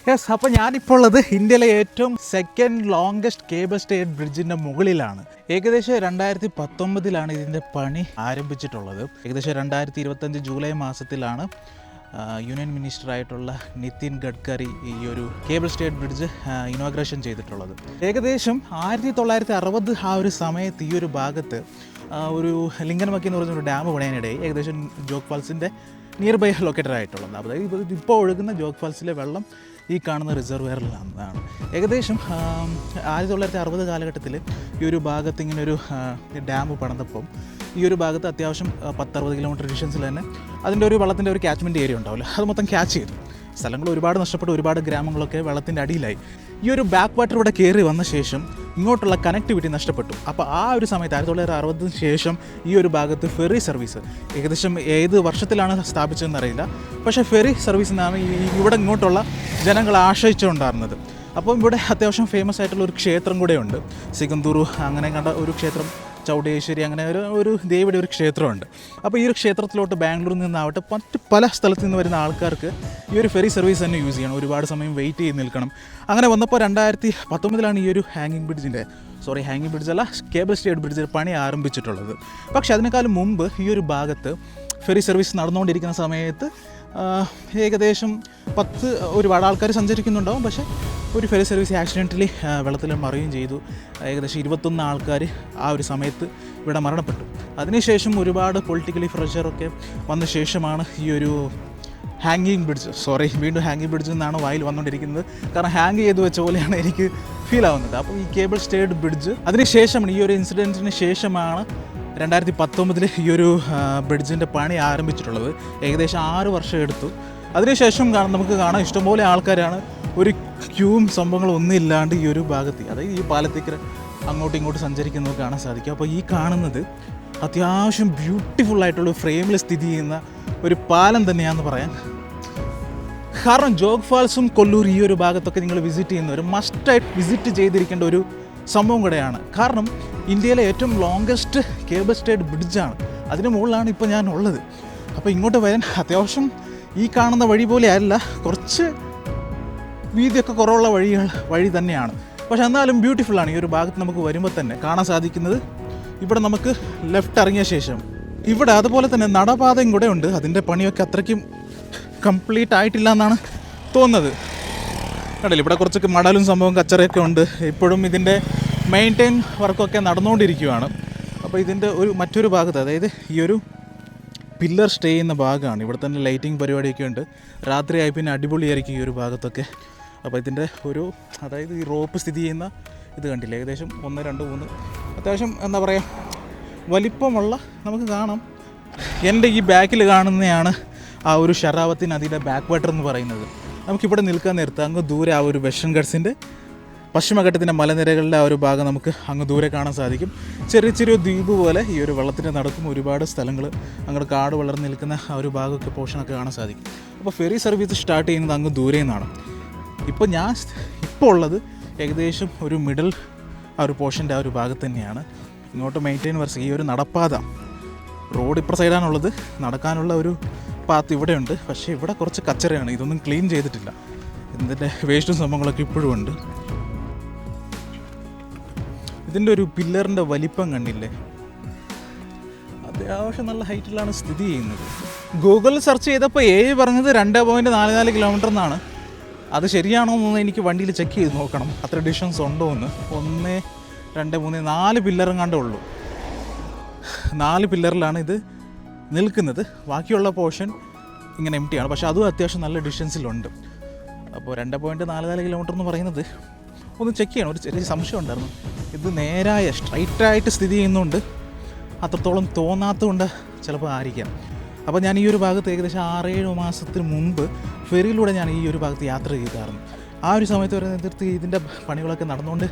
Yes, അപ്പോൾ ഞാനിപ്പോൾ ഉള്ളത് ഇന്ത്യയിലെ ഏറ്റവും സെക്കൻഡ് ലോങ്കസ്റ്റ് കേബിൾ സ്റ്റേഡ് ബ്രിഡ്ജിൻ്റെ മുകളിലാണ്. ഏകദേശം 2019 ഇതിൻ്റെ പണി ആരംഭിച്ചിട്ടുള്ളത്. ഏകദേശം 2025 ജൂലൈ മാസത്തിലാണ് യൂണിയൻ മിനിസ്റ്ററായിട്ടുള്ള നിതിൻ ഗഡ്കരി ഈ ഒരു കേബിൾ സ്റ്റേഡ് ബ്രിഡ്ജ് ഇനോഗ്രേഷൻ ചെയ്തിട്ടുള്ളത്. ഏകദേശം 1960 ആ ഒരു സമയത്ത് ഈ ഒരു ഭാഗത്ത് ഒരു ലിംഗനമക്കി എന്ന് പറഞ്ഞൊരു ഡാം പണിയാനിടയിൽ ഏകദേശം ജോഗ് ഫാൾസിൻ്റെ നിയർ ബൈ ലൊക്കേറ്റഡ് ആയിട്ടുള്ളത്. അതായത് ഇപ്പോൾ ഒഴുകുന്ന ജോഗ് ഫാൾസിലെ വെള്ളം ഈ കാണുന്ന റിസർവെയറിലാണ്. ഏകദേശം 1960 കാലഘട്ടത്തിൽ ഈ ഒരു ഭാഗത്ത് ഇങ്ങനെ ഒരു ഡാം പണിതപ്പം ഈ ഒരു ഭാഗത്ത് അത്യാവശ്യം 10-60 കിലോമീറ്റർ ഡിസ്റ്റൻസിൽ തന്നെ അതിൻ്റെ ഒരു വെള്ളത്തിൻ്റെ ഒരു ക്യാച്ച്മെൻറ്റ് ഏരിയ ഉണ്ടാവില്ല, അത് മൊത്തം ക്യാച്ച് ചെയ്തു. സ്ഥലങ്ങൾ ഒരുപാട് നഷ്ടപ്പെട്ടു, ഒരുപാട് ഗ്രാമങ്ങളൊക്കെ വെള്ളത്തിൻ്റെ അടിയിലായി. ഈ ഒരു ബാക്ക് വാട്ടർ ഇവിടെ കയറി വന്ന ശേഷം ഇങ്ങോട്ടുള്ള കണക്ടിവിറ്റി നഷ്ടപ്പെട്ടു. അപ്പോൾ ആ ഒരു സമയത്ത് 1960 ശേഷം ഈ ഒരു ഭാഗത്ത് ഫെറി സർവീസ് ഏകദേശം ഏത് വർഷത്തിലാണ് സ്ഥാപിച്ചതെന്നറിയില്ല, പക്ഷേ ഫെറി സർവീസിനാണ് ഇവിടെ ഇങ്ങോട്ടുള്ള ജനങ്ങൾ ആശ്രയിച്ചുകൊണ്ടായിരുന്നത്. അപ്പം ഇവിടെ അത്യാവശ്യം ഫേമസ് ആയിട്ടുള്ള ഒരു ക്ഷേത്രം കൂടെയുണ്ട്, സിഗന്തൂർ അങ്ങനെ കണ്ട ഒരു ക്ഷേത്രം, ചൗഡേശ്വരി അങ്ങനെ ഒരു ദേവിയുടെ ഒരു ക്ഷേത്രമുണ്ട്. അപ്പോൾ ഈ ഒരു ക്ഷേത്രത്തിലോട്ട് ബാംഗ്ലൂരിൽ നിന്നാവട്ടെ മറ്റ് പല സ്ഥലത്തു നിന്ന് വരുന്ന ആൾക്കാർക്ക് ഈ ഒരു ഫെറി സർവീസ് തന്നെ യൂസ് ചെയ്യണം, ഒരുപാട് സമയം വെയിറ്റ് ചെയ്ത് നിൽക്കണം. അങ്ങനെ വന്നപ്പോൾ 2019 ഈ ഒരു ഹാങ്ങിങ് ബ്രിഡ്ജ് അല്ല, കേബിൾ സ്റ്റേഡ് ബ്രിഡ്ജ് പണി ആരംഭിച്ചിട്ടുള്ളത്. പക്ഷേ അതിനേക്കാളും മുമ്പ് ഈ ഒരു ഭാഗത്ത് ഫെറി സർവീസ് നടന്നുകൊണ്ടിരിക്കുന്ന സമയത്ത് ഏകദേശം ഒരുപാട് ആൾക്കാർ സഞ്ചരിക്കുന്നുണ്ടാവും, പക്ഷേ ഒരു ഫെറി സർവീസ് ആക്സിഡൻ്റലി വെള്ളത്തിൽ മറിയുകയും ചെയ്തു. ഏകദേശം 21 ആൾക്കാർ ആ ഒരു സമയത്ത് ഇവിടെ മരണപ്പെട്ടു. അതിനുശേഷം ഒരുപാട് പൊളിറ്റിക്കലി പ്രഷറൊക്കെ വന്ന ശേഷമാണ് ഈ ഒരു ഹാങ്ങിങ് ബ്രിഡ്ജ് എന്നാണ് വായിൽ വന്നുകൊണ്ടിരിക്കുന്നത്. കാരണം ഹാങ് ചെയ്ത് വെച്ച പോലെയാണ് എനിക്ക് ഫീൽ ആവുന്നത്. അപ്പോൾ ഈ കേബിൾ സ്റ്റേഡ് ബ്രിഡ്ജ് അതിനുശേഷമാണ്, ഈ ഒരു ഇൻസിഡൻറ്റിന് ശേഷമാണ് 2019 ഈ ഒരു ബ്രിഡ്ജിൻ്റെ പണി ആരംഭിച്ചിട്ടുള്ളത്. ഏകദേശം 6 വർഷം എടുത്തു. അതിനുശേഷം നമുക്ക് കാണാം ഇഷ്ടംപോലെ ആൾക്കാരാണ്, ഒരു ക്യൂവും സംഭവങ്ങളും ഒന്നും ഇല്ലാണ്ട് ഈ ഒരു ഭാഗത്ത്, അതായത് ഈ പാലത്തേക്ക് അങ്ങോട്ടും ഇങ്ങോട്ടും സഞ്ചരിക്കുന്നത് കാണാൻ സാധിക്കും. അപ്പോൾ ഈ കാണുന്നത് അത്യാവശ്യം ബ്യൂട്ടിഫുള്ളായിട്ടുള്ള ഫ്രെയിമിൽ സ്ഥിതി ചെയ്യുന്ന ഒരു പാലം തന്നെയാണെന്ന് പറയാം. കാരണം ജോഗ് ഫാൾസും കൊല്ലൂർ ഈ ഒരു ഭാഗത്തൊക്കെ നിങ്ങൾ വിസിറ്റ് ചെയ്യുന്നവർ മസ്റ്റായിട്ട് വിസിറ്റ് ചെയ്തിരിക്കേണ്ട ഒരു സംഭവം കൂടെയാണ്. കാരണം ഇന്ത്യയിലെ ഏറ്റവും ലോങ്കസ്റ്റ് കേബിൾ സ്റ്റേഡ് ബ്രിഡ്ജാണ്, അതിന് മുകളിലാണ് ഇപ്പോൾ ഞാൻ ഉള്ളത്. അപ്പോൾ ഇങ്ങോട്ട് വരാൻ അത്യാവശ്യം ഈ കാണുന്ന വഴി പോലെ അല്ല, കുറച്ച് വീതിയൊക്കെ കുറവുള്ള വഴി തന്നെയാണ്. പക്ഷെ എന്നാലും ബ്യൂട്ടിഫുള്ളാണ്. ഈ ഒരു ഭാഗത്ത് നമുക്ക് വരുമ്പോൾ തന്നെ കാണാൻ സാധിക്കുന്നത്, ഇവിടെ നമുക്ക് ലെഫ്റ്റ് ഇറങ്ങിയ ശേഷം ഇവിടെ അതുപോലെ തന്നെ നടപാതയും കൂടെ ഉണ്ട്. അതിൻ്റെ പണിയൊക്കെ അത്രയ്ക്കും കംപ്ലീറ്റ് ആയിട്ടില്ല എന്നാണ് തോന്നുന്നത്. കണ്ടില്ല, ഇവിടെ കുറച്ചൊക്കെ മടലും സംഭവം കച്ചറയൊക്കെ ഉണ്ട്. ഇപ്പോഴും ഇതിൻ്റെ മെയിൻറ്റെയിൻ വർക്കൊക്കെ നടന്നുകൊണ്ടിരിക്കുകയാണ്. അപ്പോൾ ഇതിൻ്റെ മറ്റൊരു ഭാഗത്ത്, അതായത് ഈ ഒരു പില്ലർ സ്റ്റേ ചെയ്യുന്ന ഭാഗമാണ്. ഇവിടെ തന്നെ ലൈറ്റിംഗ് പരിപാടിയൊക്കെ ഉണ്ട്. രാത്രിയായി പിന്നെ അടിപൊളിയായിരിക്കും ഈ ഒരു ഭാഗത്തൊക്കെ. അപ്പോൾ ഇതിൻ്റെ അതായത് ഈ റോപ്പ് സ്ഥിതി ചെയ്യുന്ന ഇത് കണ്ടില്ല, ഏകദേശം 1, 2, 3 അത്യാവശ്യം എന്താ പറയുക വലിപ്പമുള്ള നമുക്ക് കാണാം. എൻ്റെ ഈ ബാക്കിൽ കാണുന്നതാണ് ആ ഒരു ഷറാവത്തി നദിയുടെ ബാക്ക് വാട്ടർ എന്ന് പറയുന്നത്. നമുക്കിവിടെ നിൽക്കാൻ നേരത്ത് അങ്ങ് ദൂരെ ആ ഒരു വെസ്റ്റേൺ ഘട്ട്സിൻ്റെ പശ്ചിമഘട്ടത്തിൻ്റെ മലനിരകളുടെ ആ ഒരു ഭാഗം നമുക്ക് അങ്ങ് ദൂരെ കാണാൻ സാധിക്കും. ചെറിയ ദ്വീപ് പോലെ ഈ ഒരു വെള്ളത്തിൻ്റെ നടക്കും ഒരുപാട് സ്ഥലങ്ങൾ, അങ്ങോട്ട് കാട് വളർന്ന് നിൽക്കുന്ന ആ ഒരു ഭാഗമൊക്കെ പോർഷനൊക്കെ കാണാൻ സാധിക്കും. അപ്പോൾ ഫെറി സർവീസ് സ്റ്റാർട്ട് ചെയ്യുന്നത് അങ്ങ് ദൂരെ നിന്നാണ്. ഇപ്പോൾ ഉള്ളത് ഏകദേശം ഒരു മിഡിൽ ആ ഒരു പോർഷൻ്റെ ആ ഒരു ഭാഗത്ത് തന്നെയാണ്. ഇങ്ങോട്ട് മെയിൻറ്റെയിൻ വർഷം ഈ ഒരു നടപ്പാത, റോഡ് ഇപ്പുറ സൈഡാണുള്ളത്, നടക്കാനുള്ള ഒരു പാത്ത് ഇവിടെയുണ്ട്. പക്ഷേ ഇവിടെ കുറച്ച് കച്ചറയാണ്, ഇതൊന്നും ക്ലീൻ ചെയ്തിട്ടില്ല. ഇതിൻ്റെ വേസ്റ്റും സംഭവങ്ങളൊക്കെ ഇപ്പോഴും ഉണ്ട്. ഇതിൻ്റെ ഒരു പില്ലറിൻ്റെ വലിപ്പം കണ്ടില്ലേ, അത്യാവശ്യം നല്ല ഹൈറ്റിലാണ് സ്ഥിതി ചെയ്യുന്നത്. ഗൂഗിളിൽ സെർച്ച് ചെയ്തപ്പോൾ പറഞ്ഞത് 2.44 കിലോമീറ്റർ എന്നാണ്. അത് ശരിയാണോ എന്നൊന്ന് എനിക്ക് വണ്ടിയിൽ ചെക്ക് ചെയ്ത് നോക്കണം, അത്ര ഡിസ്റ്റൻസ് ഉണ്ടോ എന്ന്. 1, 2, 3, 4 പില്ലറും കണ്ടേ ഉള്ളൂ. 4 പില്ലറിലാണ് ഇത് നിൽക്കുന്നത്. ബാക്കിയുള്ള പോർഷൻ ഇങ്ങനെ എംറ്റിയാണ്, പക്ഷേ അതും അത്യാവശ്യം നല്ല ഡിസ്റ്റൻസിലുണ്ട്. അപ്പോൾ 2.44 കിലോമീറ്റർ എന്ന് പറയുന്നത് ഒന്ന് ചെക്ക് ചെയ്യണം. ഒരു ചെറിയ സംശയം ഉണ്ടായിരുന്നു, ഇത് നേരായ സ്ട്രൈറ്റായിട്ട് സ്ഥിതി ചെയ്യുന്നുണ്ട്, അത്രത്തോളം തോന്നാത്തതുകൊണ്ട് ചിലപ്പോൾ ആയിരിക്കാം. അപ്പോൾ ഞാൻ ഈ ഒരു ഭാഗത്ത് ഏകദേശം 6-7 മാസത്തിന് മുമ്പ് ഫെറിയിലൂടെ ഞാൻ ഈ ഒരു ഭാഗത്ത് യാത്ര ചെയ്തായിരുന്നു. ആ ഒരു സമയത്ത് വരെ നേതൃത്വ ഇതിൻ്റെ പണികളൊക്കെ നടന്നുകൊണ്ട്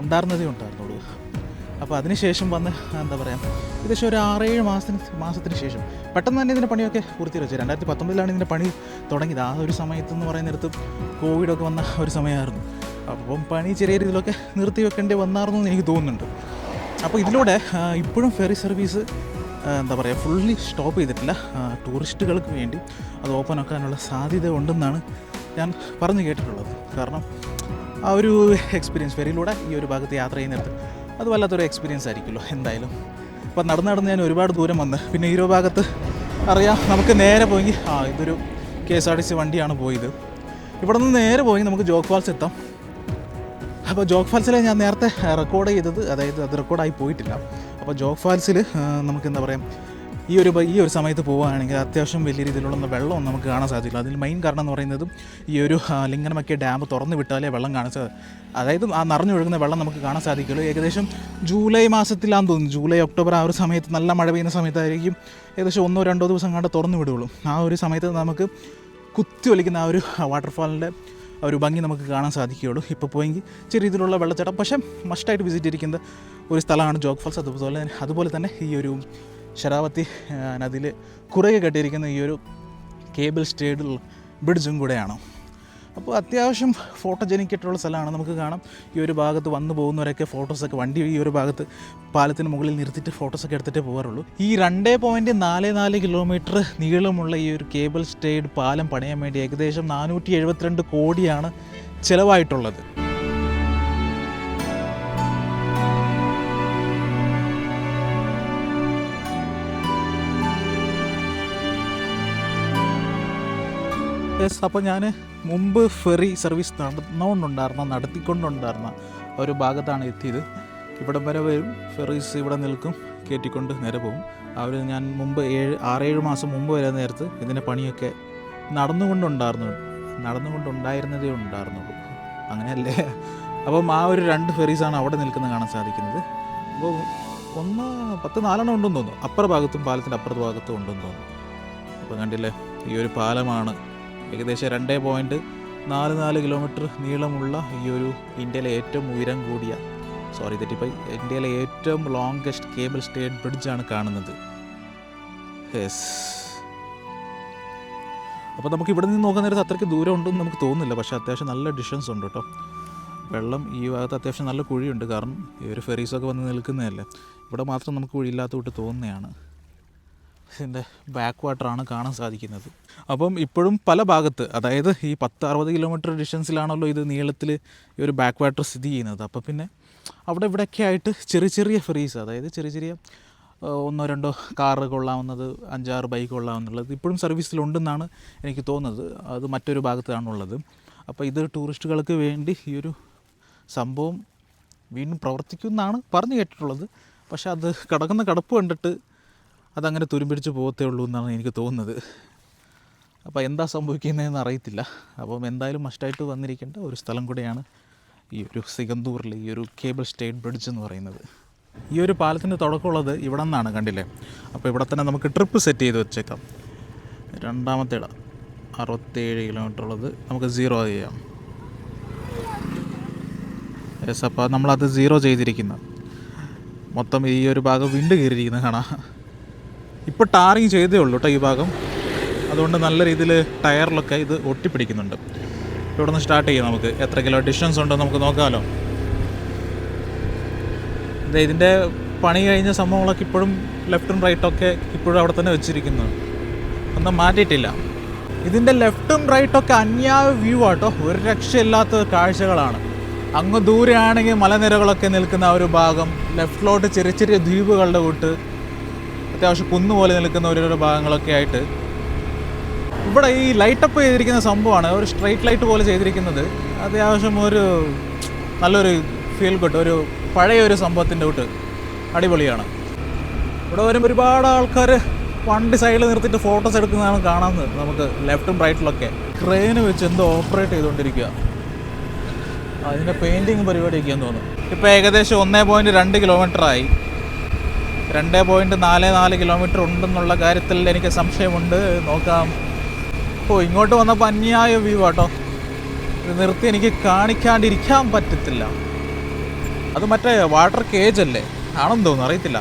ഉണ്ടായിരുന്നുള്ളൂ. അപ്പോൾ അതിനുശേഷം വന്ന് എന്താ പറയുക, ഏകദേശം ഒരു 6-7 മാസത്തിന് ശേഷം പെട്ടെന്ന് തന്നെ ഇതിൻ്റെ പണിയൊക്കെ പൂർത്തീകരിച്ചു. 2019 ഇതിൻ്റെ പണി തുടങ്ങിയത്. ആ ഒരു സമയത്തെന്ന് പറയുന്നിടത്ത് കോവിഡൊക്കെ വന്ന ഒരു സമയമായിരുന്നു. അപ്പം പണി ചെറിയ രീതിയിലൊക്കെ നിർത്തി വെക്കേണ്ടി വന്നായിരുന്നു എന്ന് എനിക്ക് തോന്നുന്നുണ്ട്. അപ്പോൾ ഇതിലൂടെ ഇപ്പോഴും ഫെറി സർവീസ് എന്താ പറയുക ഫുള്ളി സ്റ്റോപ്പ് ചെയ്തിട്ടില്ല. ടൂറിസ്റ്റുകൾക്ക് വേണ്ടി അത് ഓപ്പൺ ആക്കാനുള്ള സാധ്യത ഉണ്ടെന്നാണ് ഞാൻ പറഞ്ഞു കേട്ടിട്ടുള്ളത്. കാരണം ആ ഒരു എക്സ്പീരിയൻസ് ഫെറിയിലൂടെ ഈ ഒരു ഭാഗത്ത് യാത്ര ചെയ്യുന്നിടത്ത് അത് വല്ലാത്തൊരു എക്സ്പീരിയൻസ് ആയിരിക്കുമല്ലോ എന്തായാലും. അപ്പോൾ നടന്ന് ഞാൻ ഒരുപാട് ദൂരം വന്ന് പിന്നെ ഈ ഒരു ഭാഗത്ത് അറിയാം നമുക്ക് നേരെ പോയി ഇതൊരു KSRTC വണ്ടിയാണ് പോയത്. ഇവിടെ നിന്ന് നേരെ പോയി നമുക്ക് ജോഗ് ഫാൾസ് എത്താം. അപ്പോൾ ജോഗ് ഫാൾസിൽ ഞാൻ നേരത്തെ റെക്കോർഡ് ചെയ്തത്, അതായത് അത് റെക്കോർഡായി പോയിട്ടില്ല. അപ്പോൾ ജോഗ് ഫാൾസിൽ നമുക്ക് എന്താ പറയുക, ഈ ഒരു സമയത്ത് പോവുകയാണെങ്കിൽ അത്യാവശ്യം വലിയ രീതിയിലുള്ള വെള്ളം നമുക്ക് കാണാൻ സാധിക്കില്ല. അതിൽ മെയിൻ കാരണം എന്ന് പറയുന്നത് ഈ ഒരു ലിംഗനമക്ക ഡാം തുറന്ന് വിട്ടാലേ വെള്ളം കാണാൻ അതായത് ആ നിറഞ്ഞൊഴുകുന്ന വെള്ളം നമുക്ക് കാണാൻ സാധിക്കുള്ളൂ. ഏകദേശം ജൂലൈ മാസത്തിലാണെന്ന് തോന്നുന്നു, ജൂലൈ ഒക്ടോബർ ആ ഒരു സമയത്ത് നല്ല മഴ പെയ്യുന്ന സമയത്തായിരിക്കും ഏകദേശം 1-2 ദിവസം കണ്ട് തുറന്നു വിടുകയുള്ളൂ. ആ ഒരു സമയത്ത് നമുക്ക് കുത്തി ഒലിക്കുന്ന ആ ഒരു വാട്ടർഫാളിൻ്റെ ഒരു ഭംഗി നമുക്ക് കാണാൻ സാധിക്കുകയുള്ളൂ. ഇപ്പോൾ പോയെങ്കിൽ ചെറിയ രീതിയിലുള്ള വെള്ളച്ചാട്ടം, പക്ഷേ മസ്റ്റായിട്ട് വിസിറ്റ് ചെയ്തിരിക്കുന്ന ഒരു സ്ഥലമാണ് ജോഗ് ഫാൾസ്. അതുപോലെ തന്നെ ഈ ഒരു ശരാവതി നദിയിൽ കുറുകെ കെട്ടിയിരിക്കുന്ന ഈ ഒരു കേബിൾ സ്റ്റേഡ് ബ്രിഡ്ജും കൂടെയാണ്. അപ്പോൾ അത്യാവശ്യം ഫോട്ടോജനിക്കായിട്ടുള്ള സ്ഥലമാണ്. നമുക്ക് കാണാം ഈ ഒരു ഭാഗത്ത് വന്നു പോകുന്നവരൊക്കെ ഫോട്ടോസൊക്കെ വണ്ടി ഈ ഒരു ഭാഗത്ത് പാലത്തിന് മുകളിൽ നിർത്തിയിട്ട് ഫോട്ടോസൊക്കെ എടുത്തിട്ടേ പോകാറുള്ളൂ. ഈ 2.44 കിലോമീറ്റർ നീളമുള്ള ഈ ഒരു കേബിൾ സ്റ്റേഡ് പാലം പണിയാൻ വേണ്ടി ഏകദേശം 472 കോടിയാണ് ചിലവായിട്ടുള്ളത്. അപ്പോൾ ഞാൻ മുമ്പ് ഫെറി സർവീസ് നടത്തിക്കൊണ്ടുണ്ടായിരുന്ന ഒരു ഭാഗത്താണ് എത്തിയത്. ഇവിടം വരെ വരും, ഫെറീസ് ഇവിടെ നിൽക്കും, കയറ്റിക്കൊണ്ട് നേരെ പോകും. ഞാൻ മുമ്പ് 6-7 മാസം മുമ്പ് വരെ നേരത്ത് ഇതിൻ്റെ പണിയൊക്കെ നടന്നുകൊണ്ടുണ്ടായിരുന്നതേ ഉണ്ടായിരുന്നുള്ളൂ, അങ്ങനെയല്ലേ. അപ്പം ആ ഒരു 2 ഫെറീസാണ് അവിടെ നിൽക്കുന്നത് കാണാൻ സാധിക്കുന്നത്. അപ്പോൾ 10-4 ഉണ്ടെന്ന് തോന്നുന്നു, അപ്പുറ ഭാഗത്തും പാലത്തിൻ്റെ അപ്പുറത്തെ ഭാഗത്തും ഉണ്ടെന്ന് തോന്നുന്നു. അപ്പോൾ കണ്ടില്ലേ, ഈ ഒരു പാലമാണ് ഏകദേശം 2.44 കിലോമീറ്റർ നീളമുള്ള ഈ ഒരു ഇന്ത്യയിലെ ഏറ്റവും ഉയരം കൂടിയ ഇന്ത്യയിലെ ഏറ്റവും ലോങ്കസ്റ്റ് കേബിൾ സ്റ്റേഡ് ബ്രിഡ്ജാണ് കാണുന്നത്. അപ്പോൾ നമുക്ക് ഇവിടെ നിന്ന് നോക്കാൻ നേരത്ത് അത്രയ്ക്ക് ദൂരം ഉണ്ടെന്ന് നമുക്ക് തോന്നുന്നില്ല, പക്ഷേ അത്യാവശ്യം നല്ല ഡിസ്റ്റൻസ് ഉണ്ട് കേട്ടോ. വെള്ളം ഈ ഭാഗത്ത് അത്യാവശ്യം നല്ല കുഴിയുണ്ട്, കാരണം ഈ ഒരു ഫെറീസൊക്കെ വന്ന് നിൽക്കുന്നതല്ലേ. ഇവിടെ മാത്രം നമുക്ക് കുഴിയില്ലാത്ത വിട്ട് തോന്നുന്നതാണ്. ഇതിൻ്റെ ബാക്ക് വാട്ടറാണ് കാണാൻ സാധിക്കുന്നത്. അപ്പം ഇപ്പോഴും പല ഭാഗത്ത്, അതായത് ഈ 10-60 കിലോമീറ്റർ ഡിസ്റ്റൻസിലാണല്ലോ ഇത് നീളത്തിൽ ഈ ഒരു ബാക്ക് വാട്ടർ സ്ഥിതി ചെയ്യുന്നത്. അപ്പോൾ പിന്നെ അവിടെ ഇവിടെയൊക്കെ ആയിട്ട് ചെറിയ ഫെറീസ്, അതായത് ചെറിയ 1-2 കാറ് കൊള്ളാവുന്നത്, 5-6 ബൈക്ക് കൊള്ളാവുന്നുള്ളത് ഇപ്പോഴും സർവീസിലുണ്ടെന്നാണ് എനിക്ക് തോന്നുന്നത്. അത് മറ്റൊരു ഭാഗത്താണുള്ളത്. അപ്പോൾ ഇത് ടൂറിസ്റ്റുകൾക്ക് വേണ്ടി ഈ ഒരു സംഭവം വീണ്ടും പ്രവർത്തിക്കുമെന്നാണ് പറഞ്ഞു കേട്ടിട്ടുള്ളത്. പക്ഷേ അത് കിടപ്പ് കണ്ടിട്ട് അതങ്ങനെ തുരുമ്പിടിച്ച് പോകത്തേ ഉള്ളൂ എന്നാണ് എനിക്ക് തോന്നുന്നത്. അപ്പോൾ എന്താ സംഭവിക്കുന്നതെന്ന് അറിയത്തില്ല. അപ്പം എന്തായാലും മസ്റ്റായിട്ട് വന്നിരിക്കേണ്ട ഒരു സ്ഥലം കൂടെയാണ് ഈ ഒരു സിഗന്തൂറിൽ ഈ ഒരു കേബിൾ സ്റ്റേഡ് ബ്രിഡ്ജ് എന്ന് പറയുന്നത്. ഈ ഒരു പാലത്തിൻ്റെ തുടക്കമുള്ളത് ഇവിടെ നിന്നാണ്, കണ്ടില്ലേ. അപ്പോൾ ഇവിടെ തന്നെ നമുക്ക് ട്രിപ്പ് സെറ്റ് ചെയ്ത് വെച്ചേക്കാം. രണ്ടാമത്തെ 67 കിലോമീറ്റർ ഉള്ളത് നമുക്ക് 0 ചെയ്യാം. അപ്പോൾ നമ്മളത് 0 ചെയ്തിരിക്കുന്നത് മൊത്തം ഈ ഒരു ഭാഗം വിണ്ട് കയറിയിരിക്കുന്നത് കാണാം. ഇപ്പോൾ ടാറിങ് ചെയ്തേ ഉള്ളൂ കേട്ടോ ഈ ഭാഗം, അതുകൊണ്ട് നല്ല രീതിയിൽ ടയറിലൊക്കെ ഇത് ഒട്ടിപ്പിടിക്കുന്നുണ്ട്. ഇവിടെ നിന്ന് സ്റ്റാർട്ട് ചെയ്യാം. നമുക്ക് എത്ര കിലോ ഡിസ്റ്റൻസ് ഉണ്ടോ നമുക്ക് നോക്കാമല്ലോ. ഇതിൻ്റെ പണി കഴിഞ്ഞ സംഭവങ്ങളൊക്കെ ഇപ്പോഴും ലെഫ്റ്റും റൈറ്റൊക്കെ ഇപ്പോഴും അവിടെ തന്നെ വെച്ചിരിക്കുന്നു, ഒന്നും മാറ്റിയിട്ടില്ല. ഇതിൻ്റെ ലെഫ്റ്റും റൈറ്റൊക്കെ അന്യായ വ്യൂ ആട്ടോ, ഒരു രക്ഷയില്ലാത്ത കാഴ്ചകളാണ്. അങ്ങ് ദൂരെയാണെങ്കിൽ മലനിരകളൊക്കെ നിൽക്കുന്ന ആ ഒരു ഭാഗം, ലെഫ്റ്റിലോട്ട് ചെറിയ ദ്വീപുകളുടെ കൂട്ട് അത്യാവശ്യം കുന്നുപോലെ നിൽക്കുന്ന ഓരോരോ ഭാഗങ്ങളൊക്കെ ആയിട്ട്. ഇവിടെ ഈ ലൈറ്റപ്പ് ചെയ്തിരിക്കുന്ന സംഭവമാണ്, ഒരു സ്ട്രൈറ്റ് ലൈറ്റ് പോലെ ചെയ്തിരിക്കുന്നത്. അത്യാവശ്യം ഒരു നല്ലൊരു ഫീൽ ഗുഡ്, ഒരു പഴയൊരു സംഭവത്തിൻ്റെ കൂട്ട് അടിപൊളിയാണ്. ഇവിടെ വരുമ്പോൾ ഒരുപാട് ആൾക്കാർ വണ്ടി സൈഡിൽ നിർത്തിയിട്ട് ഫോട്ടോസ് എടുക്കുന്നതാണ് കാണാമെന്ന് നമുക്ക് ലെഫ്റ്റും റൈറ്റിലൊക്കെ. ക്രെയിന് വെച്ച് എന്തോ ഓപ്പറേറ്റ് ചെയ്തുകൊണ്ടിരിക്കുക, അതിൻ്റെ പെയിൻറ്റിങ് പരിപാടിയൊക്കെയാന്ന് തോന്നുന്നു. ഇപ്പോൾ ഏകദേശം 1.2 കിലോമീറ്ററായി. 2.44 കിലോമീറ്റർ ഉണ്ടെന്നുള്ള കാര്യത്തിൽ എനിക്ക് സംശയമുണ്ട്, നോക്കാം. ഇങ്ങോട്ട് വന്നപ്പോൾ അന്യായ വ്യൂ ആട്ടോ. ഇത് നിർത്തി എനിക്ക് കാണിക്കാണ്ടിരിക്കാൻ പറ്റത്തില്ല. അത് മറ്റേ വാട്ടർ കേജ് അല്ലേ ആണെന്ന് തോന്നുന്നു, അറിയത്തില്ല.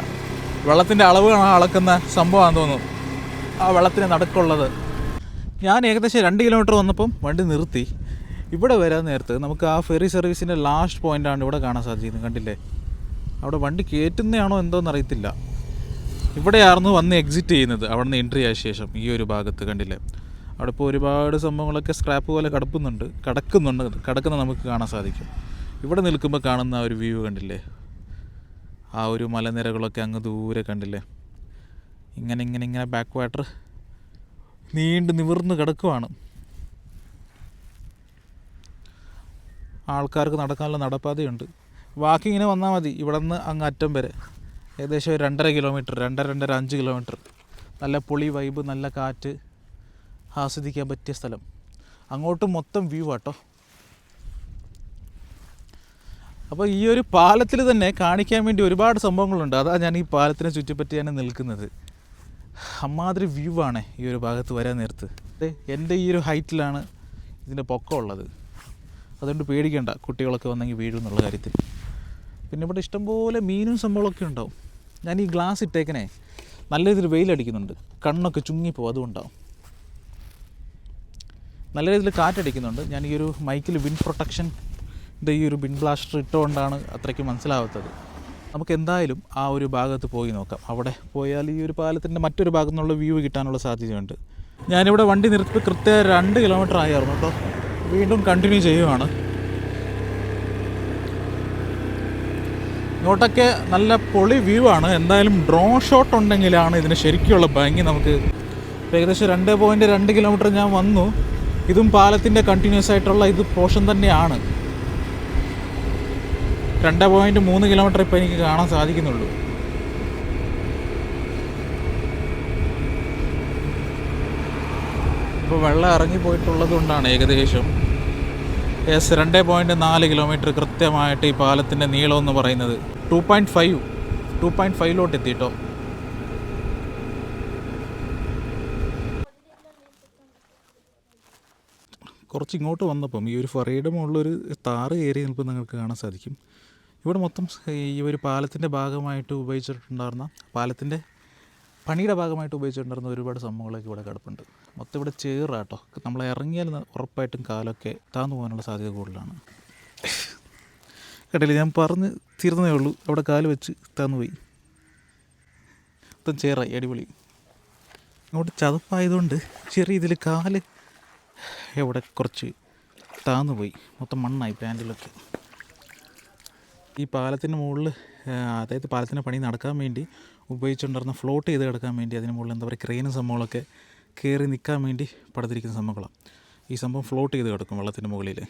വെള്ളത്തിൻ്റെ അളവ് അളക്കുന്ന സംഭവമാണെന്ന് തോന്നുന്നു ആ വെള്ളത്തിന് നടുക്കുള്ളത്. ഞാൻ ഏകദേശം 2 കിലോമീറ്റർ വന്നപ്പം വണ്ടി നിർത്തി. ഇവിടെ വരാൻ നേരത്ത് നമുക്ക് ആ ഫെറി സർവീസിൻ്റെ ലാസ്റ്റ് പോയിൻ്റാണ് ഇവിടെ കാണാൻ സാധിക്കുന്നത്, കണ്ടില്ലേ. അവിടെ വണ്ടി കയറ്റുന്നതാണോ എന്തോന്ന് അറിയത്തില്ല. ഇവിടെയായിരുന്നു വന്ന് എക്സിറ്റ് ചെയ്യുന്നത്, അവിടെ നിന്ന് എൻട്രി ആയ ശേഷം ഈ ഒരു ഭാഗത്ത് കണ്ടില്ലേ. അവിടെ ഇപ്പോൾ ഒരുപാട് സംഭവങ്ങളൊക്കെ സ്ക്രാപ്പ് പോലെ കിടക്കുന്ന നമുക്ക് കാണാൻ സാധിക്കും. ഇവിടെ നിൽക്കുമ്പോൾ കാണുന്ന ആ ഒരു വ്യൂ കണ്ടില്ലേ, ആ ഒരു മലനിരകളൊക്കെ അങ്ങ് ദൂരെ കണ്ടില്ലേ, ഇങ്ങനെ ബാക്ക് വാട്ടർ നീണ്ട് നിവർന്ന് കിടക്കുവാണ്. ആൾക്കാർക്ക് നടക്കാനുള്ള നടപ്പാതയുണ്ട്. വാക്കിങ്ങിന് വന്നാൽ മതി ഇവിടെ നിന്ന് അങ്ങ് അറ്റം വരെ. ഏകദേശം ഒരു 2.5 കിലോമീറ്റർ, 5 കിലോമീറ്റർ. നല്ല പൊളി വൈബ്, നല്ല കാറ്റ് ആസ്വദിക്കാൻ പറ്റിയ സ്ഥലം. അങ്ങോട്ട് മൊത്തം വ്യൂ ആട്ടോ. അപ്പോൾ ഈ ഒരു പാലത്തിൽ തന്നെ കാണിക്കാൻ വേണ്ടി ഒരുപാട് സംഭവങ്ങളുണ്ട്. അതാ ഞാൻ ഈ പാലത്തിനെ ചുറ്റിപ്പറ്റിയാണ് നിൽക്കുന്നത്. അമ്മാതിരി വ്യൂ ആണ് ഈ ഒരു ഭാഗത്ത് വരാൻ നേരത്ത്. എൻ്റെ ഈ ഒരു ഹൈറ്റിലാണ് ഇതിൻ്റെ പൊക്കം ഉള്ളത്. അതുകൊണ്ട് പേടിക്കേണ്ട, കുട്ടികളൊക്കെ വന്നെങ്കിൽ വീഴും എന്നുള്ള കാര്യത്തിൽ. പിന്നെ ഇവിടെ ഇഷ്ടംപോലെ മീനും സംഭവങ്ങളൊക്കെ ഉണ്ടാവും. ഞാൻ ഈ ഗ്ലാസ് ഇട്ടേക്കനെ നല്ല രീതിയിൽ വെയിലടിക്കുന്നുണ്ട്, കണ്ണൊക്കെ ചുങ്ങിപ്പോവും, അതുകൊണ്ടാവും. നല്ല രീതിയിൽ കാറ്റടിക്കുന്നുണ്ട്. ഞാൻ ഈ ഒരു മൈക്കിൽ വിൻഡ് പ്രൊട്ടക്ഷൻ്റെ ഈ ഒരു വിൻഡ് ബ്ലാസ്റ്റർ ഇട്ടുകൊണ്ടാണ് അത്രയ്ക്ക് മനസ്സിലാവാത്തത്. നമുക്ക് എന്തായാലും ആ ഒരു ഭാഗത്ത് പോയി നോക്കാം. അവിടെ പോയാൽ ഈ ഒരു പാലത്തിൻ്റെ മറ്റൊരു ഭാഗത്തു നിന്നുള്ള വ്യൂ കിട്ടാനുള്ള സാധ്യതയുണ്ട്. ഞാനിവിടെ വണ്ടി നിർത്തി കൃത്യം 2 കിലോമീറ്റർ ആയിരുന്നു കേട്ടോ. വീണ്ടും കണ്ടിന്യൂ ചെയ്യുവാണ്. ഇങ്ങോട്ടൊക്കെ നല്ല പൊളി വ്യൂ ആണ്. എന്തായാലും ഡ്രോൺ ഷോട്ട് ഉണ്ടെങ്കിലാണ് ഇതിന് ശരിക്കുള്ള ഭംഗി നമുക്ക്. ഏകദേശം 2.2 കിലോമീറ്റർ ഞാൻ വന്നു. ഇതും പാലത്തിൻ്റെ കണ്ടിന്യൂസ് ആയിട്ടുള്ള ഇത് പോർഷൻ തന്നെയാണ്. 2.3 കിലോമീറ്റർ ഇപ്പോൾ എനിക്ക് കാണാൻ സാധിക്കുന്നുള്ളൂ. ഇപ്പോൾ വെള്ളം ഇറങ്ങിപ്പോയിട്ടുള്ളത് കൊണ്ടാണ് ഏകദേശം 2.4 കിലോമീറ്റർ കൃത്യമായിട്ട് ഈ പാലത്തിൻ്റെ നീളം എന്ന് പറയുന്നത്. 2.5 എത്തിയിട്ടോ. കുറച്ച് ഇങ്ങോട്ട് വന്നപ്പം ഈ ഒരു ഫറയുടെ മുകളിലൊരു താറ് കയറി നിൽപ്പോൾ നിങ്ങൾക്ക് കാണാൻ സാധിക്കും. ഇവിടെ മൊത്തം ഈ ഒരു പാലത്തിൻ്റെ ഭാഗമായിട്ട് ഉപയോഗിച്ചിട്ടുണ്ടായിരുന്ന, പാലത്തിൻ്റെ പണിയുടെ ഭാഗമായിട്ട് ഉപയോഗിച്ചിട്ടുണ്ടായിരുന്ന ഒരുപാട് സംഭവങ്ങളൊക്കെ ഇവിടെ കിടപ്പുണ്ട്. മൊത്തം ഇവിടെ ചേറാട്ടോ. നമ്മൾ ഇറങ്ങിയാൽ ഉറപ്പായിട്ടും കാലൊക്കെ താന്നു പോകാനുള്ള സാധ്യത കൂടുതലാണ്. കേട്ടില്ല, ഞാൻ പറഞ്ഞ് തീർന്നേ ഉള്ളൂ. അവിടെ കാല് വെച്ച് താന്നുപോയി. മൊത്തം ചേറായി, അടിപൊളി. ഇങ്ങോട്ട് ചതുപ്പായതുകൊണ്ട് ചെറിയ ഇതിൽ കാല് ഇവിടെ കുറച്ച് താന്നുപോയി. മൊത്തം മണ്ണായി പാൻറ്റിലൊക്കെ. ഈ പാലത്തിന് മുകളിൽ, അതായത് പാലത്തിൻ്റെ പണി നടക്കാൻ വേണ്ടി ഉപയോഗിച്ചുകൊണ്ടിരുന്ന ഫ്ലോട്ട് ചെയ്ത് കിടക്കാൻ വേണ്ടി അതിന് മുകളിൽ എന്താ പറയുക, ക്രെയിനും സംഭവങ്ങളൊക്കെ കയറി നിൽക്കാൻ വേണ്ടി പടുത്തിരിക്കുന്ന സംഭവങ്ങളാണ്. ഈ സംഭവം ഫ്ലോട്ട് ചെയ്ത് കിടക്കും വെള്ളത്തിൻ്റെ മുകളിൽ.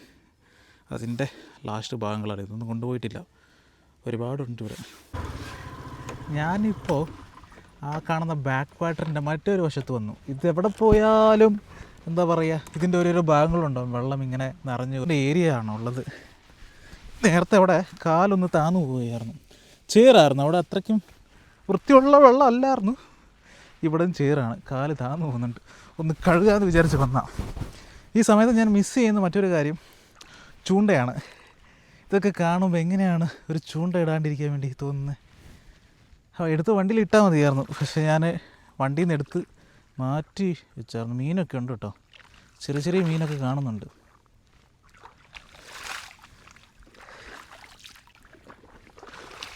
അതിൻ്റെ ലാസ്റ്റ് ഭാഗങ്ങളാണ്. ഇതൊന്നും കൊണ്ടുപോയിട്ടില്ല, ഒരുപാടുണ്ട് ഇവിടെ. ഞാനിപ്പോൾ ആ കാണുന്ന ബാക്ക് വാട്ടറിൻ്റെ മറ്റൊരു വശത്ത് വന്നു. ഇതെവിടെ പോയാലും എന്താ പറയുക, ഇതിൻ്റെ ഓരോരോ ഭാഗങ്ങളുണ്ടാവും. വെള്ളം ഇങ്ങനെ നിറഞ്ഞ ഒരു ഏരിയ ആണുള്ളത്. നേരത്തെ അവിടെ കാലൊന്ന് താന്നു പോവുകയായിരുന്നു. ചേറായിരുന്നു അവിടെ, അത്രയ്ക്കും വൃത്തിയുള്ള വെള്ളം അല്ലായിരുന്നു. ഇവിടെയും ചേറാണ്, കാല് താന്നു പോകുന്നുണ്ട്. ഒന്ന് കഴുകാമെന്ന് വിചാരിച്ച് വന്നാൽ. ഈ സമയത്ത് ഞാൻ മിസ് ചെയ്യുന്ന മറ്റൊരു കാര്യം ചൂണ്ടയാണ്. ഇതൊക്കെ കാണുമ്പോൾ എങ്ങനെയാണ് ഒരു ചൂണ്ട ഇടാണ്ടിരിക്കാൻ വേണ്ടി തോന്നുന്നത്. എടുത്ത് വണ്ടിയിൽ ഇട്ടാൽ മതിയായിരുന്നു. പക്ഷേ ഞാൻ വണ്ടിയിൽ നിന്ന് എടുത്ത് മാറ്റി വെച്ചായിരുന്നു. മീനൊക്കെ ഉണ്ട് കേട്ടോ, ചെറിയ ചെറിയ മീനൊക്കെ കാണുന്നുണ്ട്.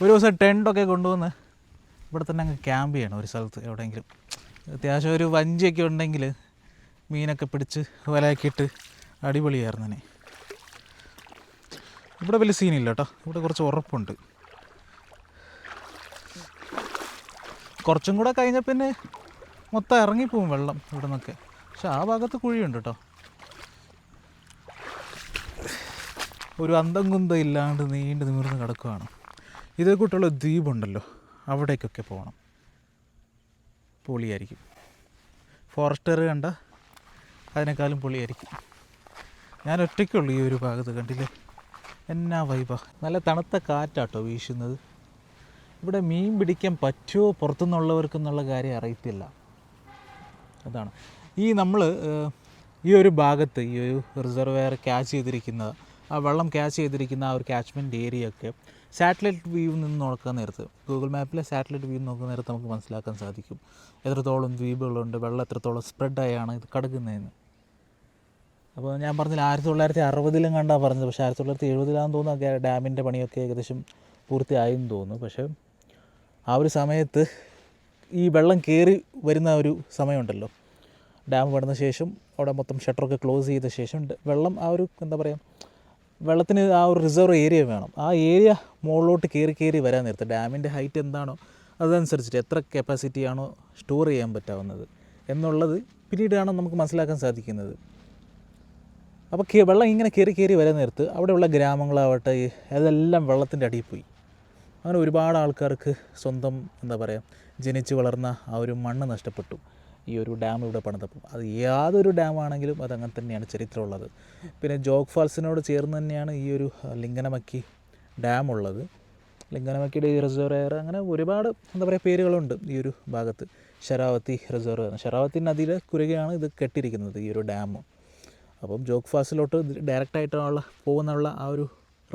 ഒരു ദിവസം ടെൻ്റൊക്കെ കൊണ്ടുവന്ന് ഇവിടെ തന്നെ അങ്ങ് ക്യാമ്പ് ചെയ്യണം ഒരു സ്ഥലത്ത് എവിടെയെങ്കിലും. അത്യാവശ്യം ഒരു വഞ്ചിയൊക്കെ ഉണ്ടെങ്കിൽ മീനൊക്കെ പിടിച്ച് വലയാക്കിയിട്ട് അടിപൊളിയായിരുന്നു തന്നെ. ഇവിടെ വലിയ സീനില്ല കേട്ടോ, ഇവിടെ കുറച്ച് ഉറപ്പുണ്ട്. കുറച്ചും കൂടെ കഴിഞ്ഞാൽ പിന്നെ മൊത്തം ഇറങ്ങിപ്പോവും വെള്ളം ഇവിടെ നിന്നൊക്കെ. പക്ഷെ ആ ഭാഗത്ത് കുഴിയുണ്ട് കേട്ടോ. ഒരു അന്തം കുന്തം ഇല്ലാണ്ട് നീണ്ട് നിമിർന്ന് കിടക്കുകയാണ്. ഇതേ കൂട്ടുള്ള ദ്വീപുണ്ടല്ലോ, അവിടേക്കൊക്കെ പോകണം, പൊളിയായിരിക്കും. ഫോറസ്റ്റർ കണ്ട അതിനേക്കാളും പൊളിയായിരിക്കും. ഞാൻ ഒറ്റയ്ക്കുള്ളൂ ഈ ഒരു ഭാഗത്ത്, കണ്ടില്ലേ എന്നാ വൈബാ. നല്ല തണുത്ത കാറ്റാട്ടോ വീശുന്നത്. ഇവിടെ മീൻ പിടിക്കാൻ പറ്റുമോ പുറത്തുനിന്നുള്ളവർക്കെന്നുള്ള കാര്യം അറിയത്തില്ല. അതാണ് നമ്മൾ ഈ ഒരു ഭാഗത്ത് ഈ ഒരു റിസർവെയർ ക്യാച്ച് ചെയ്തിരിക്കുന്ന, ആ വെള്ളം ക്യാച്ച് ചെയ്തിരിക്കുന്ന ആ ഒരു ക്യാച്ച്മെൻറ്റ് ഏരിയയൊക്കെ സാറ്റലൈറ്റ് വ്യൂ നിന്ന് നോക്കാൻ നേരത്ത്, ഗൂഗിൾ മാപ്പിലെ സാറ്റലൈറ്റ് വ്യൂ നോക്കുന്ന നേരത്ത് നമുക്ക് മനസ്സിലാക്കാൻ സാധിക്കും എത്രത്തോളം ദ്വീപുകളുണ്ട്, വെള്ളം എത്രത്തോളം സ്പ്രെഡായാണ് ഇത് കിടക്കുന്നതെന്ന്. അപ്പോൾ ഞാൻ പറഞ്ഞില്ല 1960 കണ്ടാണ് പറഞ്ഞത്. പക്ഷേ 1970 തോന്നുന്നു ഡാമിൻ്റെ പണിയൊക്കെ ഏകദേശം പൂർത്തിയായെന്ന് തോന്നുന്നു. പക്ഷേ ആ ഒരു സമയത്ത് ഈ വെള്ളം കയറി വരുന്ന ഒരു സമയമുണ്ടല്ലോ, ഡാം പണിത ശേഷം അവിടെ മൊത്തം ഷട്ടറൊക്കെ ക്ലോസ് ചെയ്ത ശേഷം വെള്ളം ആ ഒരു എന്താ പറയുക, വെള്ളത്തിന് ആ ഒരു റിസർവ് ഏരിയ വേണം. ആ ഏരിയ മുകളിലോട്ട് കയറി വരാൻ നേരത്ത് ഡാമിൻ്റെ ഹൈറ്റ് എന്താണോ അതനുസരിച്ചിട്ട് എത്ര കപ്പാസിറ്റിയാണോ സ്റ്റോർ ചെയ്യാൻ പറ്റാവുന്നത് എന്നുള്ളത് പിന്നീടാണ് നമുക്ക് മനസ്സിലാക്കാൻ സാധിക്കുന്നത്. അപ്പോൾ വെള്ളം ഇങ്ങനെ കയറി വരാൻ നേരത്ത് അവിടെയുള്ള ഗ്രാമങ്ങളാവട്ടെ അതെല്ലാം വെള്ളത്തിൻ്റെ അടിയിൽ പോയി. അങ്ങനെ ഒരുപാട് ആൾക്കാർക്ക് സ്വന്തം എന്താ പറയുക ജനിച്ച് വളർന്ന ആ ഒരു മണ്ണ് നഷ്ടപ്പെട്ടു ഈ ഒരു ഡാം ഇവിടെ പണിതപ്പം. അത് യാതൊരു ഡാമാണെങ്കിലും അതങ്ങനെ തന്നെയാണ് ചരിത്രമുള്ളത്. പിന്നെ ജോഗ് ഫാൾസിനോട് ചേർന്ന് തന്നെയാണ് ഈ ഒരു ലിംഗനമക്കി ഡാം ഉള്ളത്. ലിംഗനമക്കിയുടെ ഈ റിസർവെയർ അങ്ങനെ ഒരുപാട് എന്താ പറയുക പേരുകളുണ്ട് ഈ ഒരു ഭാഗത്ത്. ശരാവതി റിസർവെയർ, ശരാവതി നദിയുടെ കുറുകെയാണ് ഇത് കെട്ടിയിരിക്കുന്നത് ഈ ഒരു ഡാം. അപ്പം ജോഗ് ഫാൾസിലോട്ട് ഡയറക്റ്റായിട്ടുള്ള പോകുന്നുള്ള ആ ഒരു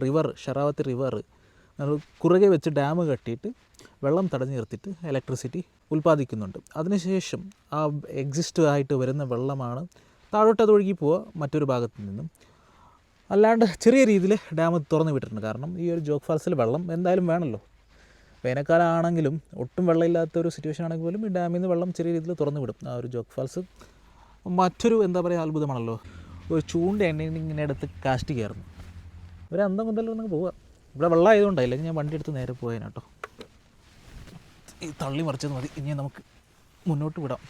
റിവർ, ശരാവതി റിവർ കുറുകെ വെച്ച് ഡാം കെട്ടിയിട്ട് വെള്ളം തടഞ്ഞു നിർത്തിയിട്ട് ഇലക്ട്രിസിറ്റി ഉൽപ്പാദിക്കുന്നുണ്ട്. അതിനുശേഷം ആ എക്സിസ്റ്റ് ആയിട്ട് വരുന്ന വെള്ളമാണ് താഴോട്ട് അത് ഒഴുകി പോവുക മറ്റൊരു ഭാഗത്തു നിന്നും. അല്ലാണ്ട് ചെറിയ രീതിയിൽ ഡാം തുറന്ന് വിട്ടിട്ടുണ്ട്. കാരണം ഈ ഒരു ജോഗ് ഫാൾസിൽ വെള്ളം എന്തായാലും വേണമല്ലോ. വേനൽക്കാലം ആണെങ്കിലും ഒട്ടും വെള്ളമില്ലാത്ത ഒരു സിറ്റുവേഷൻ ആണെങ്കിൽ പോലും ഈ ഡാമിൽ നിന്ന് വെള്ളം ചെറിയ രീതിയിൽ തുറന്ന് വിടും. ആ ഒരു ജോഗ് ഫാൾസ് മറ്റൊരു എന്താ പറയുക അത്ഭുതമാണല്ലോ. ഒരു ചൂണ്ട ഇങ്ങനെ എടുത്ത് കാസ്റ്റ് കയറുന്നു. ഒരു അന്തം കൊണ്ടല്ലോ നമുക്ക് പോവുക. ഇവിടെ വെള്ളം ആയതുകൊണ്ടാണ്, അല്ലെങ്കിൽ ഞാൻ വണ്ടി എടുത്ത് നേരെ പോയേനെ കേട്ടോ. ഈ തള്ളി മറിച്ചത് മതി, ഇനി നമുക്ക് മുന്നോട്ട് വിടാം.